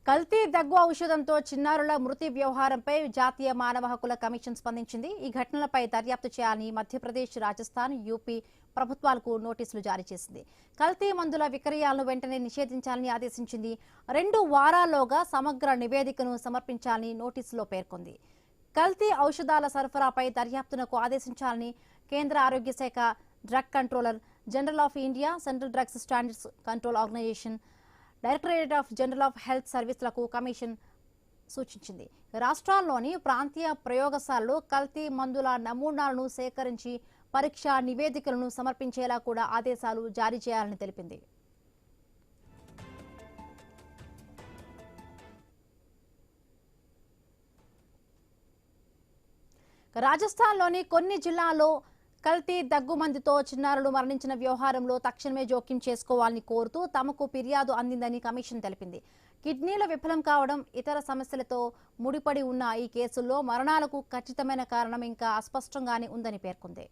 కల్తీ దగ్గు ఔషధంతో చిన్నారుల మృతి వ్యవహారంపై జాతీయ మానవ హక్కుల కమిషన్ స్పందించింది. ఈ ఘటనలపై దర్యాప్తు చేయాలని మధ్యప్రదేశ్, రాజస్థాన్, యూపీ ప్రభుత్వాలకు నోటీసులు జారీ చేసింది. కల్తీ మందుల విక్రయాలను వెంటనే నిషేధించాలని ఆదేశించింది. 2 వారాల్లోగా సమగ్ర నివేదికను సమర్పించాలని నోటీసులో పేర్కొంది. కల్తీ ఔషధాల సరఫరాపై దర్యాప్తునకు ఆదేశించాలని కేంద్ర ఆరోగ్య శాఖ, drug controller general of India, central drugs standards control organisation, directorate of general of health సర్వీసులకు కమిషన్ సూచించింది. రాష్ట్రాల్లోని ప్రాంతీయ ప్రయోగశాలలు కల్తీ మందుల నమూనాలను సేకరించి పరీక్షా నివేదికలను సమర్పించేలా కూడా ఆదేశాలు జారీ చేయాలని తెలిపింది. రాజస్థాన్లోని కొన్ని జిల్లాల్లో కల్తీ దగ్గుమందితో చిన్నారులు మరణించిన వ్యవహారంలో తక్షణమే జోక్యం చేసుకోవాలని కోరుతూ తమకు ఫిర్యాదు అందిందని కమిషన్ తెలిపింది. కిడ్నీల విఫలం కావడం, ఇతర సమస్యలతో ముడిపడి ఉన్న ఈ కేసుల్లో మరణాలకు ఖచ్చితమైన కారణం ఇంకా అస్పష్టంగానే ఉందని పేర్కొంది.